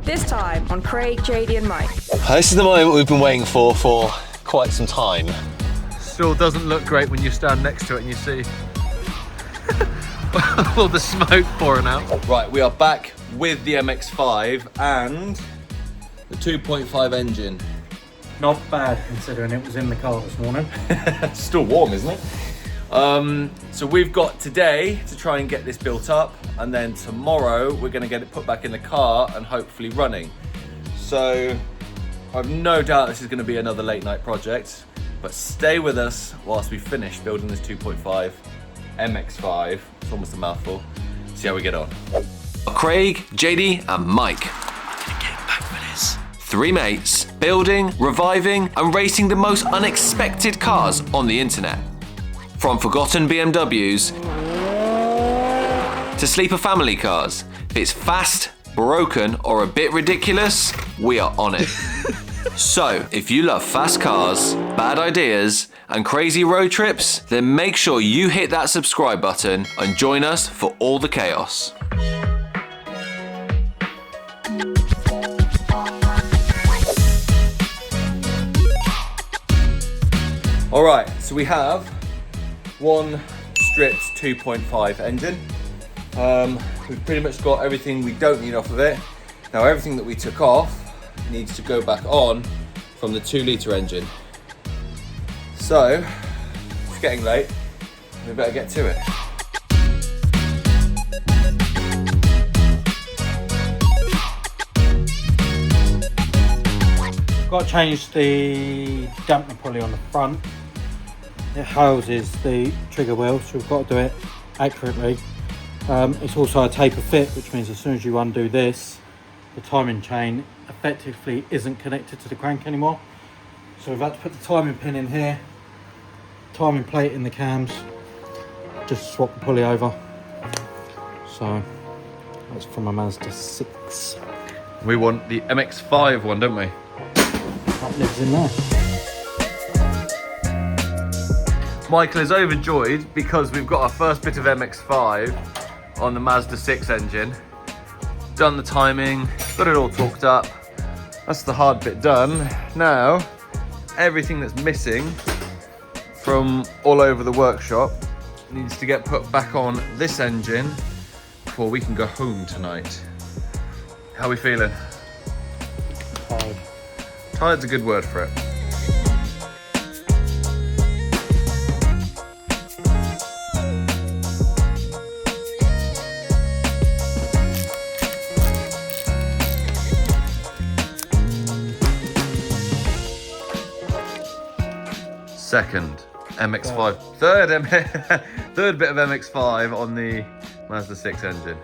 This time on Craig, JD and Mike. This is the moment we've been waiting for quite some time. Still doesn't look great when you stand next to it and you see all the smoke pouring out. Right, we are back with the MX5 and the 2.5 engine. Not bad considering it was in the car this morning. Still warm, isn't it? So we've got today to try and get this built up, and then tomorrow we're going to get it put back in the car and hopefully running. So I've no doubt this is going to be another late night project, but stay with us whilst we finish building this 2.5 MX5. It's almost a mouthful. See how we get on. Craig, JD and Mike. I'm gonna get back for this. Three mates building, reviving and racing the most unexpected cars on the internet. From forgotten BMWs to sleeper family cars. If it's fast, broken or a bit ridiculous, we are on it. So, if you love fast cars, bad ideas and crazy road trips, then make sure you hit that subscribe button and join us for all the chaos. All right, so we have one stripped 2.5 engine. We've pretty much got everything we don't need off of it. Now everything that we took off needs to go back on from the 2-litre engine. So, it's getting late. We better get to it. Got to change the dampener pulley on the front. It houses the trigger wheel, so we've got to do it accurately. It's also a taper fit, which means as soon as you undo this, the timing chain effectively isn't connected to the crank anymore. So we've had to put the timing pin in here, timing plate in the cams, just swap the pulley over. So that's from a Mazda 6. We want the MX5 one, don't we? That lives in there. Michael is overjoyed because we've got our first bit of MX5 on the Mazda 6 engine. Done the timing, got it all torqued up. That's the hard bit done. Now, everything that's missing from all over the workshop needs to get put back on this engine before we can go home tonight. How are we feeling? Tired. Tired's a good word for it. Second MX5, third bit of MX5 on the Mazda 6 engine.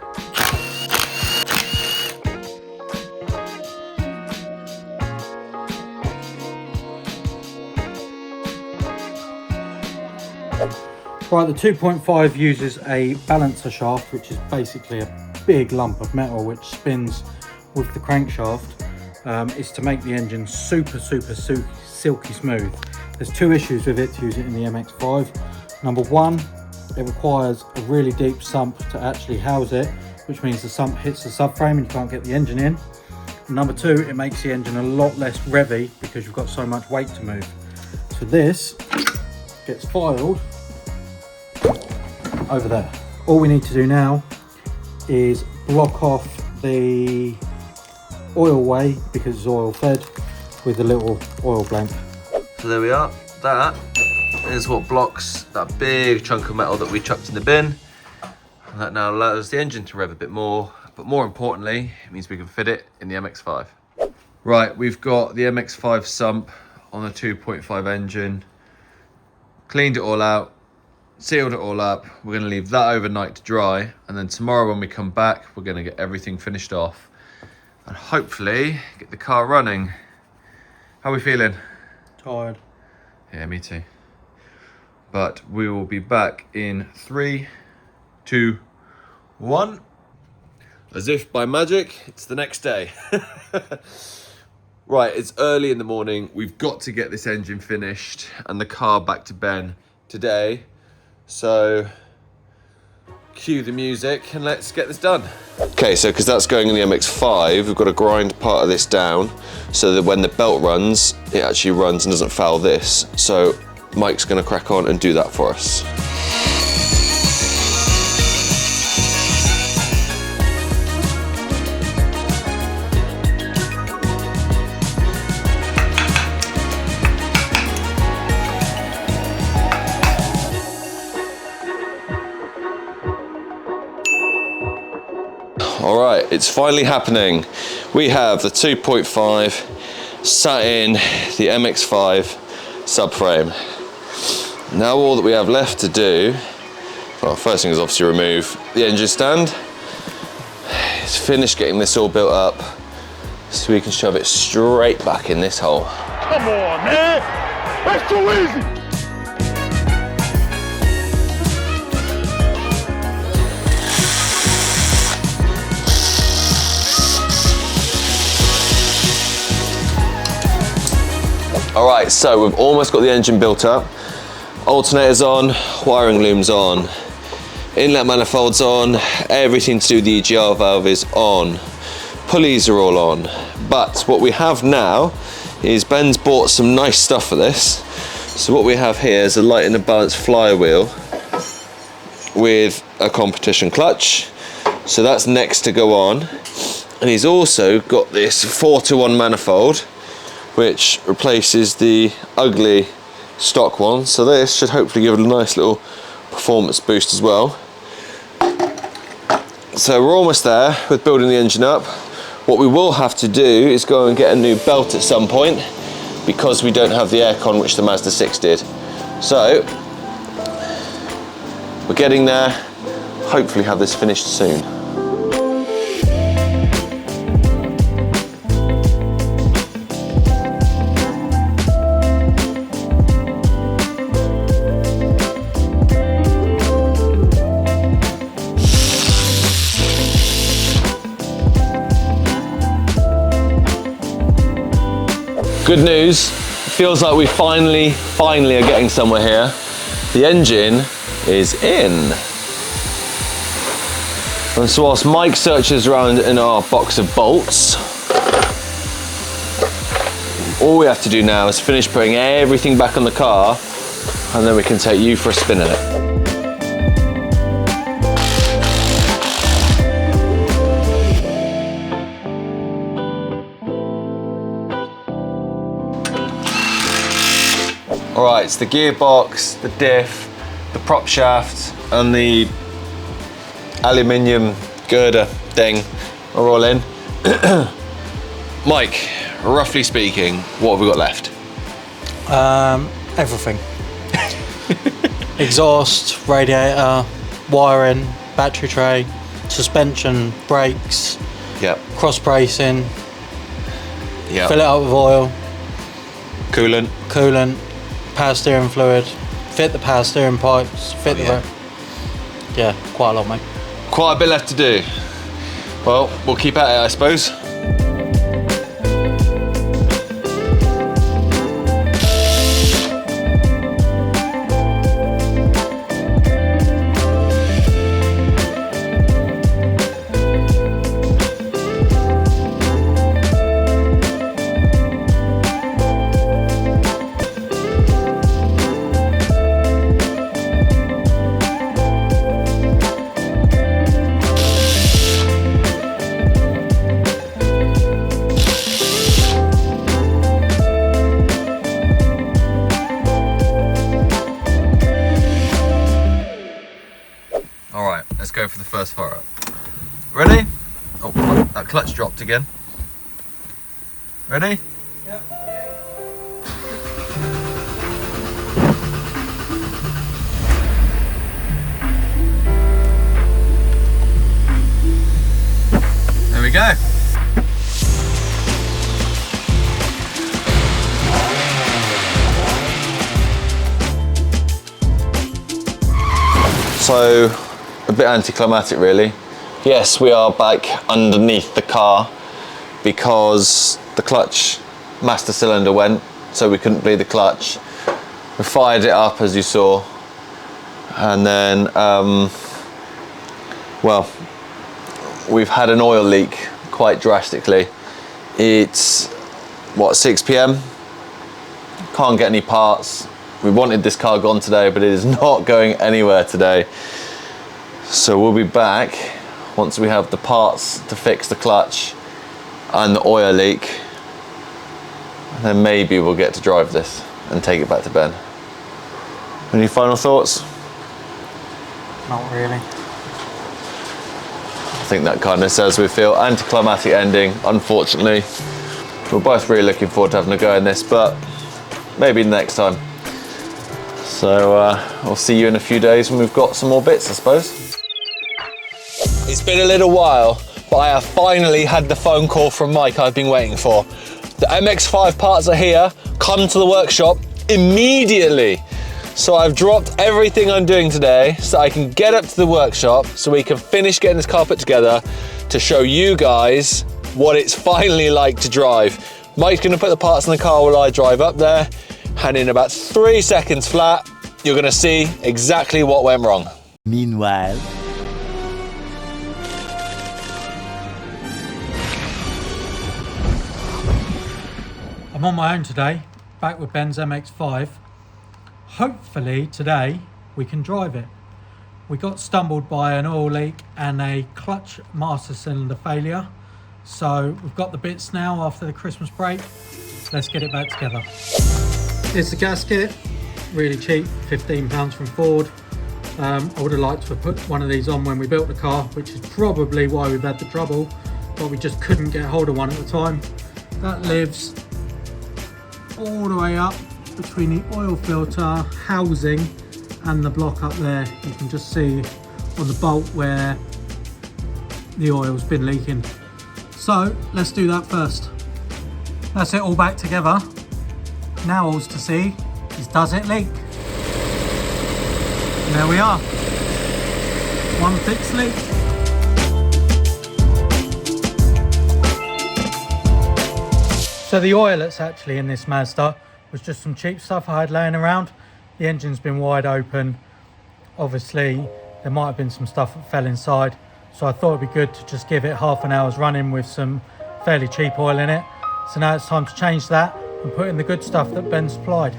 Right, the 2.5 uses a balancer shaft, which is basically a big lump of metal which spins with the crankshaft. It's to make the engine super silky smooth. There's two issues with it to use it in the MX5. Number one, it requires a really deep sump to actually house it, which means the sump hits the subframe and you can't get the engine in. Number two, it makes the engine a lot less revvy because you've got so much weight to move. So this gets filed over there. All we need to do now is block off the oil way, because it's oil fed, with a little oil blank. So there we are. That is what blocks that big chunk of metal that we chucked in the bin. And that now allows the engine to rev a bit more, but more importantly, it means we can fit it in the MX5. Right, we've got the MX5 sump on the 2.5 engine. Cleaned it all out, sealed it all up. We're gonna leave that overnight to dry, and then tomorrow when we come back, we're gonna get everything finished off and hopefully get the car running. How are we feeling? Tired. Yeah, me too. But we will be back in 3, 2, 1. As if by magic, it's the next day. Right, it's early in the morning. We've got to get this engine finished and the car back to Ben today. So cue the music and let's get this done. Okay, so because that's going in the MX5, we've got to grind part of this down so that when the belt runs, it actually runs and doesn't foul this. So Mike's going to crack on and do that for us. All right, it's finally happening. We have the 2.5 sat in the MX5 subframe. Now all that we have left to do, well, first thing is obviously remove the engine stand. It's finished getting this all built up so we can shove it straight back in this hole. Come on, man, that's too easy. All right, so we've almost got the engine built up. Alternators on, wiring looms on, inlet manifolds on, everything to do with the EGR valve is on. Pulleys are all on. But what we have now is Ben's bought some nice stuff for this. So what we have here is a light and a balance flywheel with a competition clutch. So that's next to go on. And he's also got this 4-to-1 manifold, which replaces the ugly stock one. So this should hopefully give it a nice little performance boost as well. So we're almost there with building the engine up. What we will have to do is go and get a new belt at some point because we don't have the aircon which the Mazda 6 did. So we're getting there, hopefully have this finished soon. Good news, feels like we finally are getting somewhere here. The engine is in. And so whilst Mike searches around in our box of bolts, all we have to do now is finish putting everything back on the car, and then we can take you for a spin in it. All right, it's the gearbox, the diff, the prop shaft, and the aluminium girder thing are all in. Mike, roughly speaking, what have we got left? Everything. Exhaust, radiator, wiring, battery tray, suspension, brakes, Yep. cross bracing, Yep. fill it up with oil, Coolant. power steering fluid, fit the power steering pipes, fit the... Yeah, quite a lot, mate. Quite a bit left to do. Well, we'll keep at it, I suppose. Let's go for the first fire up. Ready? Oh, that clutch dropped again. Ready? Yep. There we go. So, a bit anticlimactic really. Yes, we are back underneath the car because the clutch master cylinder went, so we couldn't bleed the clutch. We fired it up as you saw, and then Well, we've had an oil leak quite drastically. It's, what, 6 p.m? Can't get any parts. We wanted this car gone today, but it is not going anywhere today. So we'll be back once we have the parts to fix the clutch and the oil leak. And then maybe we'll get to drive this and take it back to Ben. Any final thoughts? Not really. I think that kind of says we feel. Anticlimactic ending, unfortunately. We're both really looking forward to having a go in this, but maybe next time. So I'll see you in a few days when we've got some more bits, I suppose. It's been a little while, but I have finally had the phone call from Mike I've been waiting for. The MX5 parts are here. Come to the workshop immediately. So I've dropped everything I'm doing today so I can get up to the workshop so we can finish getting this car put together to show you guys what it's finally like to drive. Mike's gonna put the parts in the car while I drive up there, and in about 3 seconds flat, you're gonna see exactly what went wrong. Meanwhile, I'm on my own today, back with Ben's MX5. Hopefully today we can drive it. We got stumbled by an oil leak and a clutch master cylinder failure. So we've got the bits now after the Christmas break. Let's get it back together. Here's the gasket, really cheap, £15 from Ford. I would have liked to have put one of these on when we built the car, which is probably why we've had the trouble, but we just couldn't get hold of one at the time. That lives all the way up between the oil filter housing and the block up there. You can just see on the bolt where the oil's been leaking. So let's do that first. That's it all back together. Now all's to see is, does it leak? And there we are. One fixed leak. So the oil that's actually in this Mazda was just some cheap stuff I had laying around. The engine's been wide open. Obviously, there might have been some stuff that fell inside. So I thought it'd be good to just give it half an hour's running with some fairly cheap oil in it. So now it's time to change that and put in the good stuff that Ben supplied.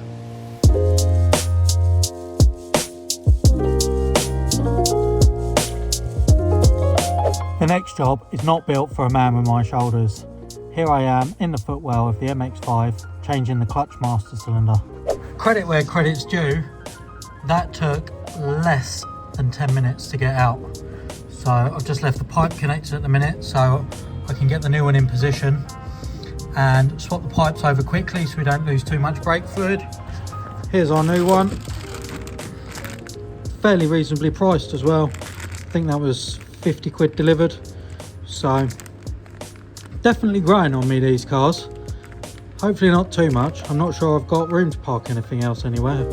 The next job is not built for a man with my shoulders. Here I am in the footwell of the MX5, changing the clutch master cylinder. Credit where credit's due, that took less than 10 minutes to get out. So I've just left the pipe connected at the minute so I can get the new one in position and swap the pipes over quickly so we don't lose too much brake fluid. Here's our new one. Fairly reasonably priced as well. I think that was 50 quid delivered. So definitely growing on me, these cars. Hopefully not too much. I'm not sure I've got room to park anything else anywhere.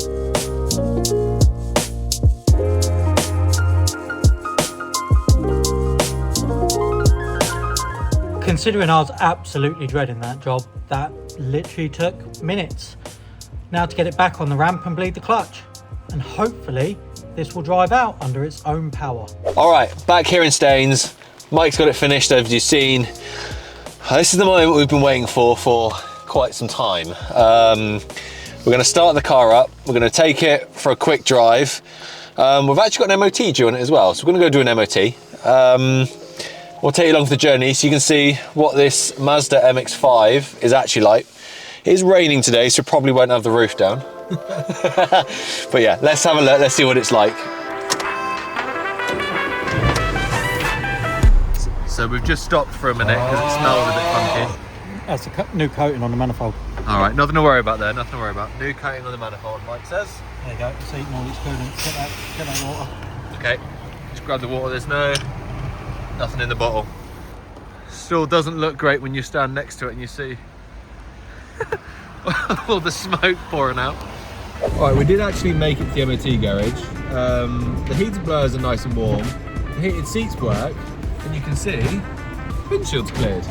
Considering I was absolutely dreading that job, that literally took minutes. Now to get it back on the ramp and bleed the clutch. And hopefully this will drive out under its own power. All right, back here in Staines. Mike's got it finished, as you've seen. This is the moment we've been waiting for quite some time. We're gonna start the car up. We're gonna take it for a quick drive. We've actually got an MOT due on it as well. So we're gonna go do an MOT. We'll take you along for the journey so you can see what this Mazda MX-5 is actually like. It is raining today, so probably won't have the roof down. But yeah, let's have a look, let's see what it's like. So we've just stopped for a minute because it smells a bit funky. That's a new coating on the manifold. All right, nothing to worry about there, nothing to worry about. New coating on the manifold, Mike says. There you go, it's eating all its coolant. Get that water. Okay, just grab the water, there's nothing in the bottle. Still doesn't look great when you stand next to it and you see all the smoke pouring out. All right, we did actually make it to the MOT garage. The heated blowers are nice and warm. The heated seats work, and you can see windshield's cleared.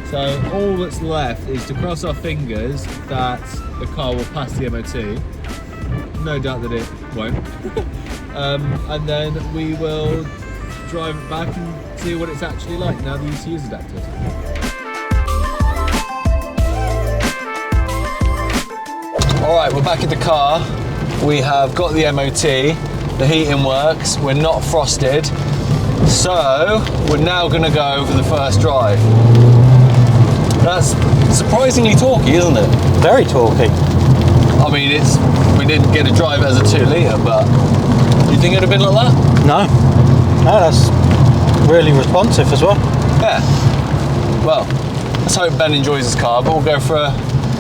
So all that's left is to cross our fingers that the car will pass the MOT. No doubt that it won't. And then we will drive it back and see what it's actually like now the ECU's adapted. Alright, we're back in the car. We have got the MOT, the heating works, we're not frosted. So, we're now going to go for the first drive. That's surprisingly torquey, isn't it? Very torquey. I mean, we didn't get to drive it as a 2 litre, but do you think it would have been like that? No, that's really responsive as well. Yeah. Well, let's hope Ben enjoys his car, but we'll go for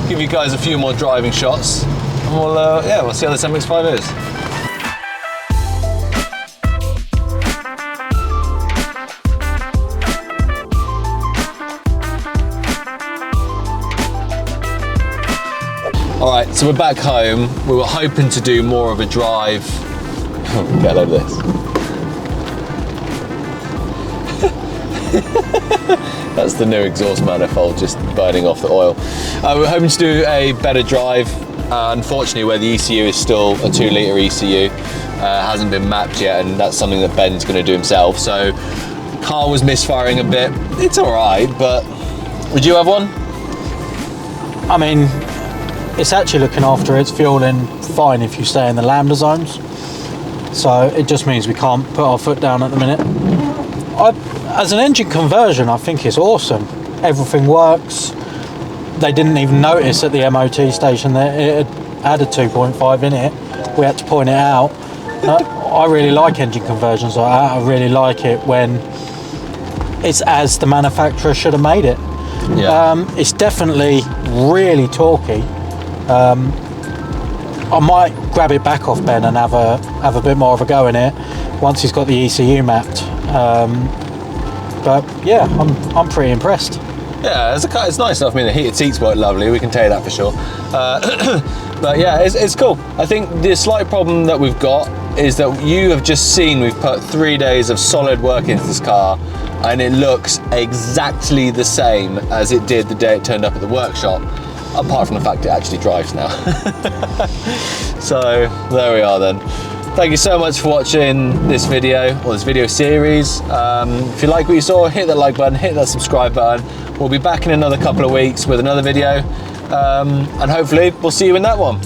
give you guys a few more driving shots, and we'll see how this MX5 is. Alright, so we're back home. We were hoping to do more of a drive. Get a load of this. That's the new exhaust manifold just burning off the oil. We're hoping to do a better drive. Unfortunately, where the ECU is still a 2 litre ECU, hasn't been mapped yet, and that's something that Ben's going to do himself. So, car was misfiring a bit. It's alright, but would you have one? I mean, it's actually looking after its fueling fine if you stay in the lambda zones. So it just means we can't put our foot down at the minute. As an engine conversion, I think it's awesome. Everything works. They didn't even notice at the MOT station that it had a 2.5 in it. We had to point it out. I really like engine conversions like that. I really like it when it's as the manufacturer should have made it. Yeah. It's definitely really torquey. I might grab it back off Ben and have a bit more of a go in it once he's got the ECU mapped. But yeah, I'm pretty impressed. Yeah, it's nice enough. I mean, the heated seats work lovely. We can tell you that for sure. But yeah, it's cool. I think the slight problem that we've got is that you have just seen we've put 3 days of solid work into this car, and it looks exactly the same as it did the day it turned up at the workshop. Apart from the fact it actually drives now. So there we are then. Thank you so much for watching this video, or this video series. If you like what you saw, hit that like button, hit that subscribe button. We'll be back in another couple of weeks with another video, and hopefully we'll see you in that one.